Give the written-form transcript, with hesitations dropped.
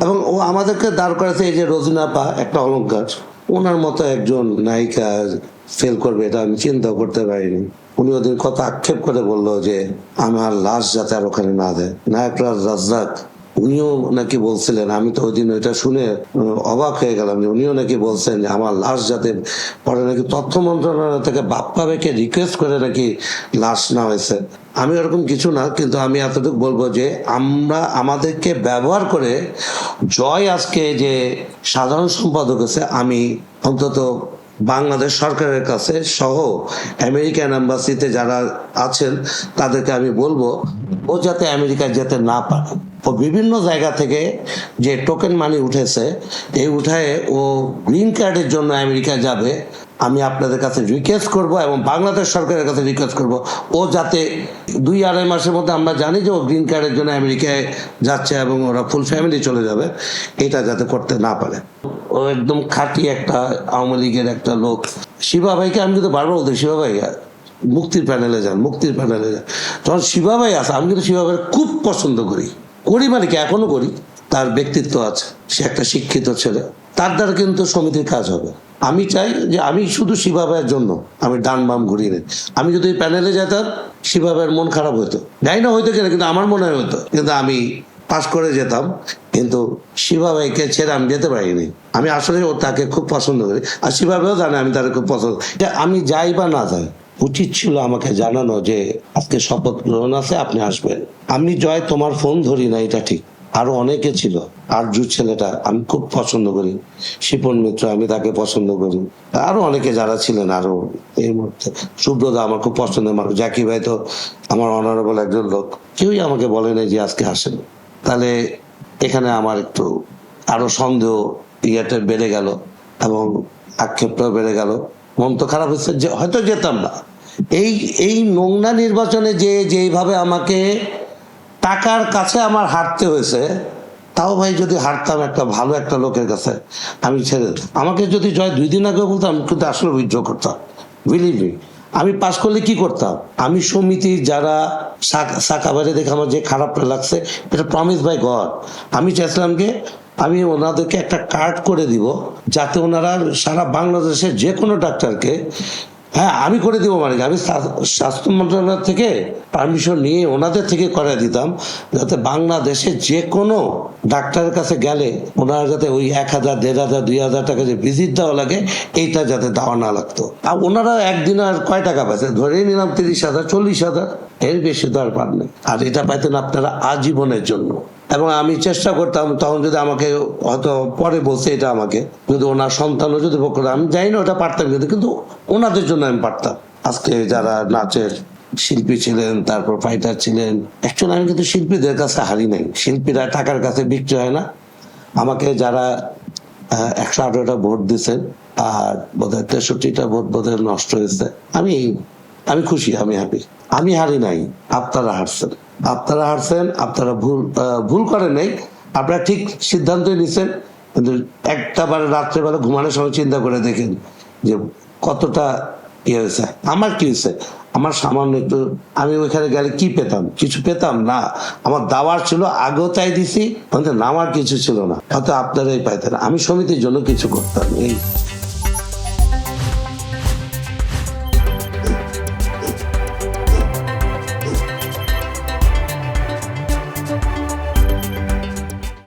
এবং ও আমাদেরকে দাঁড় করেছে এই যে রোজিনা পা একটা অলংকার, ওনার মতো একজন নায়িকা ফেল করবে এটা আমি চিন্তা করতে পারিনি। উনি ওদিন কত আক্ষেপ করে বললো যে আমার লাশ যাতে আর ওখানে না দেয়। নায়করাজ রাজ্জাক উনিও নাকি বলছিলেন, আমি তো ওই দিন ওইটা শুনে অবাক হয়ে গেলাম যে উনিও নাকি বলছেন যে আমার লাশ যাতে, পরে নাকি তথ্য মন্ত্রণালয় থেকে বাপ্পা ভাইকে রিকোয়েস্ট করে নাকি লাশ না হয়েছে। আমি ওরকম কিছু না, কিন্তু আমি এতটুকু বলবো যে আমরা আমাদেরকে ব্যবহার করে জয় আজকে যে সাধারণ সম্পাদক আছে, আমি অন্তত বাংলাদেশ সরকারের কাছে সহ আমেরিকান এম্বাসিতে যারা আছেন তাদেরকে আমি বলবো ও যাতে আমেরিকায় যেতে না পারে। ও বিভিন্ন জায়গা থেকে যে টোকেন মানি উঠেছে, এই উঠায় ও গ্রিন কার্ডের জন্য আমেরিকা যাবে। আমি আপনাদের কাছে রিকোয়েস্ট করব এবং বাংলাদেশ সরকারের কাছে রিকোয়েস্ট করব ও যাতে 2-2.5 মাসের মধ্যে, আমরা জানি যে ও গ্রিন কার্ডের জন্য আমেরিকায় যাচ্ছে এবং ওরা ফুল ফ্যামিলি চলে যাবে, এটা যাতে করতে না পারে। ও একদম খাঁটি একটা আওয়ামী লীগের একটা লোক। শিবা ভাইকে আমি কিন্তু বারবার বলতে, শিবা ভাই মুক্তির প্যানেলে যান, মুক্তির প্যানেলে যান। তখন শিবা ভাই আছে, আমি কিন্তু শিবা ভাইয়ের খুব পছন্দ করি, মানে কি এখনো করি। তার ব্যক্তিত্ব আছে, সে একটা শিক্ষিত ছেলে, তার দ্বারা কিন্তু সমিতির কাজ হবে। আমি চাই যে আমি শুধু শিবা ভাইয়ের জন্য আমি ডান বাম ঘুরিয়ে নেই। আমি যদি প্যানেলে যেতাম শিবা ভাইয়ের মন খারাপ হতো, যাই না হইতো কিনা, কিন্তু আমার মনে হতো, কিন্তু আমি পাস করে যেতাম। কিন্তু শিবা ভাইকে ছেড়ে আমি যেতে পারিনি। আমি আসলে তাকে খুব পছন্দ করি, আর শিবা ভাইও জানে আমি তাকে খুব পছন্দ। আমি যাই বা না যাই, উচিত ছিল আমাকে জানানো যে আজকে শপথ গ্রহণ আছে, আপনি আসবেন। আমি জয় তোমার ফোন ধরি না, এটা ঠিক। আরো অনেকে ছিল, আরজু ছেলেটা আমি খুব পছন্দ করি, শিপন মিত্র আমি তাকে পছন্দ করি, আরো অনেকে যারা ছিলেন, আরো এই মুহূর্তে সুব্রদা আমার খুব পছন্দ, জাকি ভাই তো আমার অনারেবল একজন লোক, কেউই আমাকে বলে নাই যে আজকে আসেন। তাহলে এখানে আমার একটু আরো সন্দেহ ইয়েটা বেড়ে গেল এবং আক্ষেপটাও বেড়ে গেল। মন তো খারাপ হচ্ছে যে হয়তো যেতাম না। এই নোংরা নির্বাচনে যেইভাবে আমাকে টাকার কাছে আমার হারতে হয়েছে, তাও ভাই যদি হারতাম একটা ভালো একটা লোকের কাছে, আমি ছেড়ে, আমাকে যদি জয় 2 দিন আগে বলতাম কিন্তু আসলে উইথড্র করতাম। বিলিভ মি, আমি পাস করলে কি করতাম, আমি সমিতির যারা সাকাবারে দেখে আমার যে খারাপটা লাগছে, এটা প্রমিস বাই গড। আমি চাইছিলাম যে আমি ওনাদেরকে একটা কার্ড করে দিব, যাতে ওনারা সারা বাংলাদেশের যে কোনো ডাক্তারকে, হ্যাঁ আমি করে দিব, মানে আমি স্বাস্থ্য মন্ত্রণালয় থেকে পারমিশন নিয়ে ওনাদের থেকে করে দিতাম, যাতে বাংলাদেশে যে কোনো ডাক্তারের কাছে গেলে ওনারা যাতে ওই 1000, 1500, 2000 টাকা যে ভিজিট দেওয়া লাগে, এইটা যাতে দেওয়া না লাগতো। আর ওনারা একদিন আর কয় টাকা পাইছে, ধরেই নিলাম 30,000, 40,000, এর বেশি তো আর পাননি। আর এটা পাইতেন আপনারা আজীবনের জন্য। এবং আমি চেষ্টা করতাম তখন, যদি আমাকে হয়তো পরে বলছে এটা আমাকে, যদি ওনার সন্তানও যদি ভোগ করে, আমি জানি না ওটা পারতাম, কিন্তু ওনাদের জন্য আমি পারতাম। আজকে যারা নাচের শিল্পী ছিলেন, তারপর ফাইটার ছিলেন, অ্যাকচুয়ালি আমি কিন্তু শিল্পীদের কাছে হারি নাই। শিল্পীরা টাকার কাছে বিক্রি হয় না। আমাকে যারা 118টা ভোট দিচ্ছেন, আর বোধহয় 63টা ভোট বোধহয় নষ্ট হয়েছে, আমি খুশি, আমি হ্যাপি। আমি হারি নাই, আপনারা হারছেন, আপনারা হারছেন, আপনারা ভুল করেন নাই, আপনারা ঠিক সিদ্ধান্তই নিচ্ছেন। কিন্তু একটা বার রাত্রেবেলা ঘুমানোর সময় চিন্তা করে দেখেন যে কতটা ইয়ে হয়েছে। আমার কি হয়েছে, আমার সামান্য একটু, আমি ওইখানে গেলে কি পেতাম, কিছু পেতাম না। আমার দাওয়ার ছিল, আগেও তাই দিছি, নামার কিছু ছিল না, হয়তো আপনারাই পাইতেন। আমি সমিতির জন্য কিছু করতাম, এই